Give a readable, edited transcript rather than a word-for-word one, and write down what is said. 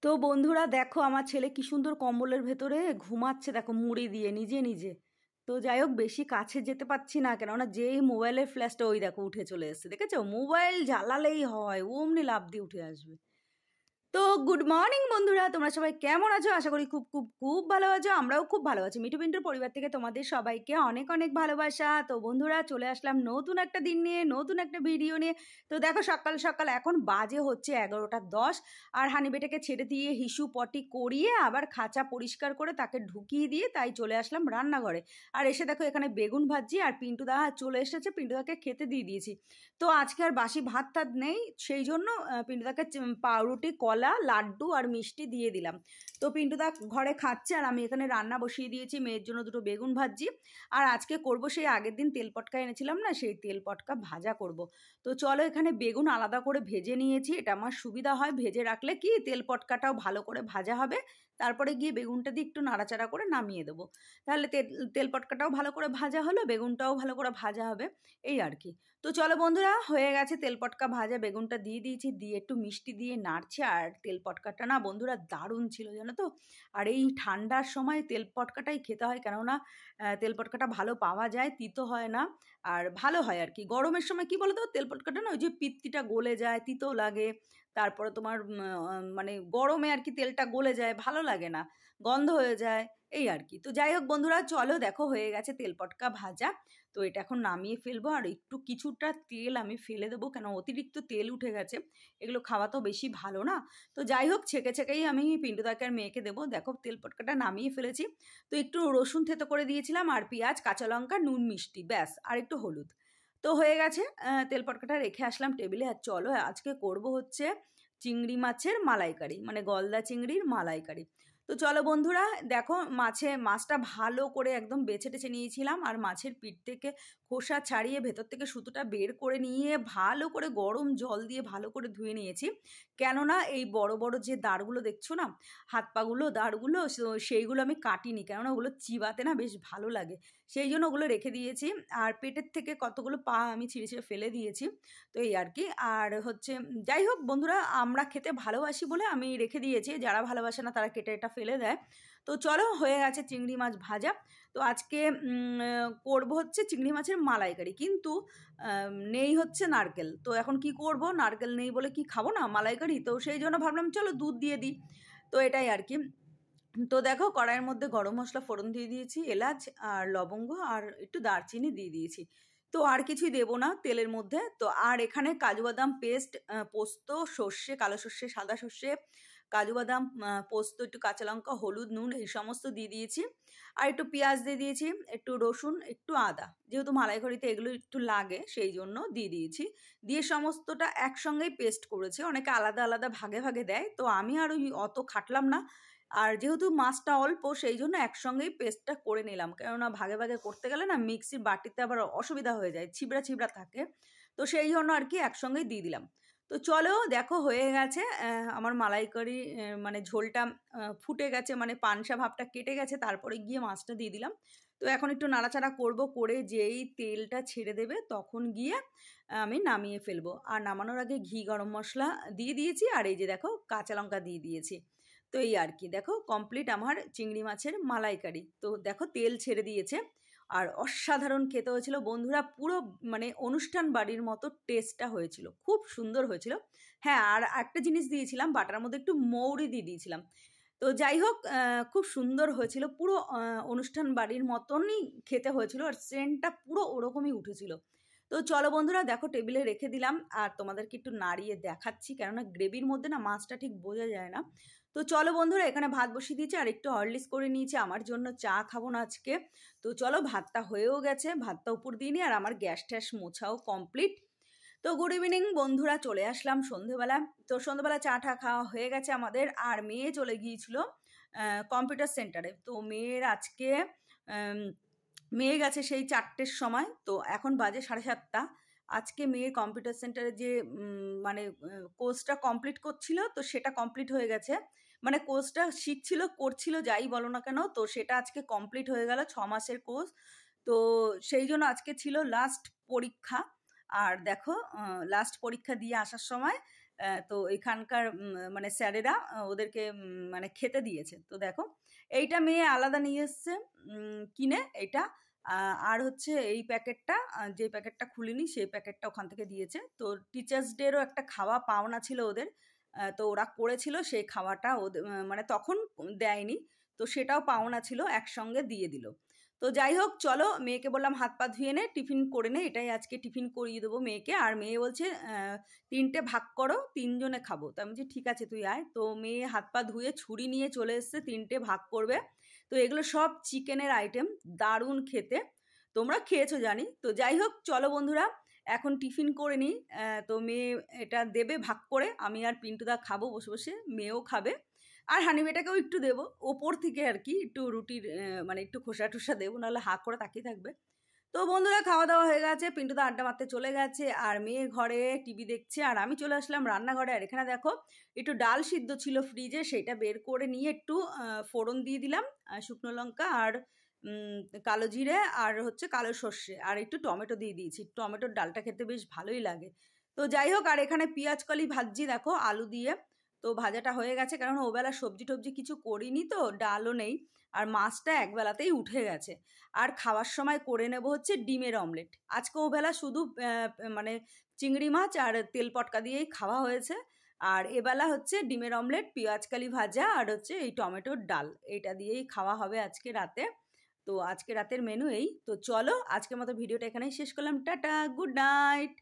তো বন্ধুরা দেখো আমার ছেলে কি সুন্দর কম্বলের ভেতরে ঘুমাচ্ছে, দেখো মুড়ি দিয়ে নিজে নিজে। তো যাই হোক, বেশি কাছে যেতে পারছি না, কেননা যেই মোবাইলের ফ্ল্যাশটা ওই দেখো উঠে চলে এসেছে, দেখেছো? মোবাইল জ্বালালেই হয় অমনি লাফ দিয়ে উঠে আসবে। তো গুড মর্নিং বন্ধুরা, তোমরা সবাই কেমন আছো? আশা করি খুব খুব খুব ভালো আছো। আমরাও খুব ভালো আছি। মিঠু পিন্টুর পরিবার থেকে তোমাদের সবাইকে অনেক অনেক ভালোবাসা। তো বন্ধুরা চলে আসলাম নতুন একটা দিন নিয়ে, নতুন একটা ভিডিও নিয়ে। তো দেখো সকাল সকাল এখন বাজে হচ্ছে 11টা 10, আর হানিবেটাকে ছেড়ে দিয়ে হিসু পটি করিয়ে আবার খাঁচা পরিষ্কার করে তাকে ঢুকিয়ে দিয়ে তাই চলে আসলাম রান্নাঘরে। আর এসে দেখো এখানে বেগুন ভাজি, আর পিন্টুদা চলে এসেছে, পিন্টুদাকে খেতে দিয়ে দিয়েছি। তো আজকে আর বাসি ভাত টাত নেই, সেই জন্য পিন্টুদাকে পাউরুটি, কলা, লাড্ডু আর মিষ্টি দিয়ে দিলাম। তো পিন্টুদা ঘরে খাচ্ছে, আর আমি এখানে রান্না বসিয়ে দিয়েছি, মেয়ের জন্য দুটো বেগুন ভাজি। আর আজকে করব সেই আগের দিন তেল পটকা এনেছিলাম না, সেই তেল পটকা ভাজা করব। তো চলো, এখানে বেগুন আলাদা করে ভেজে নিয়েছি, এটা আমার সুবিধা হয়, ভেজে রাখলে কি তেল পটকাটাও ভালো করে ভাজা হবে। তারপরে গিয়ে বেগুনটা দিয়ে একটু নাড়াচাড়া করে নামিয়ে দেবো, তাহলে তেল পটকাটাও ভালো করে ভাজা হলো, বেগুনটাও ভালো করে ভাজা হবে, এই আর কি। তো চলো বন্ধুরা, হয়ে গেছে তেল পটকা ভাজা, বেগুনটা দিয়ে দিয়েছি, দিয়ে একটু মিষ্টি দিয়ে নাড়ছে। আর তেল পটকাটা না বন্ধুরা দারুণ ছিল, জানো তো। আর এই ঠান্ডার সময় তেল পটকাটাই খেতে হয়, কেননা তেল পটকাটা ভালো পাওয়া যায়, তিতো হয় না, আর ভালো হয় আর কি। গরমের সময় কি বলো তো, তেল পটকাটা না ওই যে পিত্তিটা গলে যায়, তিতো লাগে, তারপরে তোমার মানে গরমে আর কি তেলটা গলে যায়, ভালো লাগে না, গন্ধ হয়ে যায়, এই আর কি। তো যাই হোক বন্ধুরা, চলো দেখো হয়ে গেছে তেল পটকা ভাজা। তো এটা এখন নামিয়ে ফেলবো, আর একটু কিছুটা তেল আমি ফেলে দেবো, কেন অতিরিক্ত তেল উঠে গেছে, এগুলো খাওয়া তো বেশি ভালো না। তো যাই হোক, ছেঁকে ছেঁকেই আমি পিন্টুদাকে আর মেয়েকে দেবো। দেখো তেল পটকাটা নামিয়ে ফেলেছি। তো একটু রসুন থেতো করে দিয়েছিলাম, আর পেঁয়াজ, কাঁচা লঙ্কা, নুন, মিষ্টি, ব্যাস, আর একটু হলুদ। তো হয়ে গেছে, তেল পটকাটা রেখে আসলাম টেবিলে। আর চলো আজকে করব হচ্ছে চিংড়ি মাছের মালাইকারি, মানে গলদা চিংড়ির মালাইকারি। তো চলো বন্ধুরা, দেখো মাছটা ভালো করে একদম বেছে টেছে নিয়েছিলাম, আর মাছের পিঠ থেকে খোসা ছাড়িয়ে ভেতর থেকে সুতোটা বের করে নিয়ে ভালো করে গরম জল দিয়ে ভালো করে ধুয়ে নিয়েছি। কেননা এই বড় বড় যে দাঁড়গুলো দেখছো না, হাত পাগুলো দাঁড়গুলো, সেইগুলো আমি কাটিনি, কেননা ওগুলো চিবাতে না বেশ ভালো লাগে, সেই জন্য ওগুলো রেখে দিয়েছি। আর পেটের থেকে কতগুলো পা আমি ছিঁড়ে ছিঁড়ে ফেলে দিয়েছি। তো এই আর কি। আর হচ্ছে যাই হোক বন্ধুরা, আমরা খেতে ভালোবাসি বলে আমি রেখে দিয়েছি, যারা ভালোবাসে না তারা কেটে এটা ফেলে দেয়। তো চলো, হয়ে গেছে চিংড়ি মাছ ভাজা। তো আজকে করব হচ্ছে চিংড়ি মাছের মালাইকারি, কিন্তু নেই হচ্ছে নারকেল। তো এখন কি করব, নারকেল নেই বলে কি খাবো না মালাইকারি, তো সেই জন্য ভাবলাম চলো দুধ দিয়ে দিই। তো এটাই আর কি। তো দেখো কড়াইয়ের মধ্যে গরম মশলা ফোড়ন দিয়ে দিয়েছি, এলাচ আর লবঙ্গ আর একটু দারচিনি দিয়ে দিয়েছি। তো আর কিছুই দেবো না তেলের মধ্যে। তো আর এখানে কাজু বাদাম পেস্ট, পোস্ত, সর্ষে, কালো সর্ষে, সাদা সর্ষে, কাজু বাদাম, পোস্ত, একটু কাঁচা লঙ্কা, হলুদ, নুন, এই সমস্ত দিয়ে দিয়েছি। আর একটু পেঁয়াজ দিয়ে দিয়েছি, একটু রসুন, একটু আদা, যেহেতু মালাইকারিতে এগুলো একটু লাগে সেই জন্য দিয়ে দিয়েছি। দিয়ে সমস্তটা একসঙ্গেই পেস্ট করেছি, অনেকে আলাদা আলাদা ভাগে ভাগে দেয়, তো আমি আর ওই অত খাটলাম না। আর যেহেতু মাছটা অল্প, সেই জন্য একসঙ্গেই পেস্টটা করে নিলাম, কেননা ভাগে ভাগে করতে গেলে না মিক্সির বাটিতে আবার অসুবিধা হয়ে যায়, ছিবড়া ছিবড়া থাকে, তো সেই জন্য আর কি একসঙ্গেই দিয়ে দিলাম। তো চলো দেখো হয়ে গেছে আমার মালাইকারি, মানে ঝোলটা ফুটে গেছে, মানে পানসা ভাবটা কেটে গেছে, তারপরে গিয়ে মাছটা দিয়ে দিলাম। তো এখন একটু নাড়াচাড়া করব, করে যেই তেলটা ছেড়ে দেবে তখন গিয়ে আমি নামিয়ে ফেলবো। আর নামানোর আগে ঘি, গরম মশলা দিয়ে দিয়েছি, আর এই যে দেখো কাঁচা লঙ্কা দিয়ে দিয়েছি। তো এই আর কি, দেখো কমপ্লিট আমার চিংড়ি মাছের মালাইকারি। তো দেখো তেল ছেড়ে দিয়েছে, আর অসাধারণ খেতে হয়েছিল বন্ধুরা, পুরো মানে অনুষ্ঠান বাড়ির মতো টেস্টটা হয়েছিল, খুব সুন্দর হয়েছিল। হ্যাঁ, আর একটা জিনিস দিয়েছিলাম, বাটার মধ্যে একটু মৌরি দিয়ে দিয়েছিলাম। তো যাই হোক, খুব সুন্দর হয়েছিল, পুরো অনুষ্ঠান বাড়ির মতনই খেতে হয়েছিল, আর সেন্টটা পুরো ওরকমই উঠেছিল। তো চলো বন্ধুরা, দেখো টেবিলে রেখে দিলাম, আর তোমাদেরকে একটু নাড়িয়ে দেখাচ্ছি, কেননা গ্রেভির মধ্যে না মাছটা ঠিক বোঝা যায় না। তো চলো বন্ধুরা, এখানে ভাত বসিয়ে দিয়েছি, আর একটু হরলিক্স করে নিয়েছি, আমার জন্য চা খাবো না আজকে। তো চলো, ভাতটা হয়েও গেছে, ভাতটা উপর দিয়ে নিই, আর আমার গ্যাস ট্যাস মোছাও কমপ্লিট। তো গুড ইভিনিং বন্ধুরা, চলে আসলাম সন্ধেবেলা। তো সন্ধেবেলা চা টা খাওয়া হয়ে গেছে আমাদের, আর মেয়ে চলে গিয়েছিল কম্পিউটার সেন্টারে। তো মেয়ের আজকে মেয়ে গেছে সেই 4টের সময়, তো এখন বাজে 7:30। আজকে মেয়ের কম্পিউটার সেন্টারে যে মানে কোর্সটা কমপ্লিট করছিল, তো সেটা কমপ্লিট হয়ে গেছে, মানে কোর্সটা শিখছিল, করছিল, যাই বলো না কেন, তো সেটা আজকে কমপ্লিট হয়ে গেল, 6 মাসের কোর্স। তো সেই জন্য আজকে ছিল লাস্ট পরীক্ষা। আর দেখো লাস্ট পরীক্ষা দিয়ে আসার সময় তো এখানকার মানে স্যারেরা ওদেরকে মানে খেতে দিয়েছে। তো দেখো এইটা মেয়ে আলাদা নিয়ে এসছে কিনে এইটা। আর হচ্ছে এই প্যাকেটটা, যে প্যাকেটটা খুলিনি সেই প্যাকেটটা ওখান থেকে দিয়েছে। তো টিচার্স ডেরও একটা খাওয়া পাওনা ছিল ওদের, তো ওরা করেছিল সেই খাওয়াটা ওদের মানে তখন দেয়নি, তো সেটাও পাওনা ছিল, একসঙ্গে দিয়ে দিল। তো যাই হোক চলো, মেয়েকে বললাম হাত পা ধুয়ে নে, টিফিন করে নে, এটাই আজকে টিফিন করিয়ে দেবো মেয়েকে। আর মেয়ে বলছে 3টে ভাগ করো, 3 জনে খাবো। তো আমি বলছি ঠিক আছে তুই আয়। তো মেয়ে হাত পা ধুয়ে ছুরি নিয়ে চলে এসছে, 3টে ভাগ করবে। তো এগুলো সব চিকেনের আইটেম, দারুণ খেতে, তোমরা খেয়েছো জানি। তো যাই হোক চলো বন্ধুরা, এখন টিফিন করে নিই। তো মেয়ে এটা দেবে ভাগ করে, আমি আর পিন্টুদা খাবো বসে বসে, মেয়েও খাবে। আর হানিবেটাকেও একটু দেবো ওপর থেকে আর কি, একটু রুটির মানে একটু খোসা টোসা দেবো, নাহলে হাঁ করে তাকিয়ে থাকবে। তো বন্ধুরা খাওয়া দাওয়া হয়ে গেছে, পিন্টুদা আড্ডা মারতে চলে গেছে, আর মেয়ে ঘরে টিভি দেখছে, আর আমি চলে আসলাম রান্নাঘরে। আর এখানে দেখো একটু ডাল সিদ্ধ ছিল ফ্রিজে, সেটা বের করে নিয়ে একটু ফোড়ন দিয়ে দিলাম, শুকনো লঙ্কা আর কালো জিরে আর হচ্ছে কালো সর্ষে, আর একটু টমেটো দিয়ে দিয়েছি। টমেটোর ডালটা খেতে বেশ ভালোই লাগে। তো যাই হোক, আর এখানে পেঁয়াজ কলি ভাজছি দেখো আলু দিয়ে। তো ভাজাটা হয়ে গেছে, কারণ ওবেলা সবজি টবজি কিছু করিনি, তো ডালও নেই, আর মাছটা একবেলাতেই উঠে গেছে। আর খাওয়ার সময় করে নেব হচ্ছে ডিমের অমলেট। আজকে ওবেলা শুধু মানে চিংড়ি মাছ আর তেল পটকা দিয়েই খাওয়া হয়েছে। আর এবেলা হচ্ছে ডিমের অমলেট, পেঁয়াজকালি ভাজা আর হচ্ছে এই টমেটোর ডাল, এটা দিয়েই খাওয়া হবে আজকে রাতে। তো আজকে রাতের মেনু এই। তো চলো আজকের মতো ভিডিওটা এখানেই শেষ করলাম, টাটা, গুড নাইট।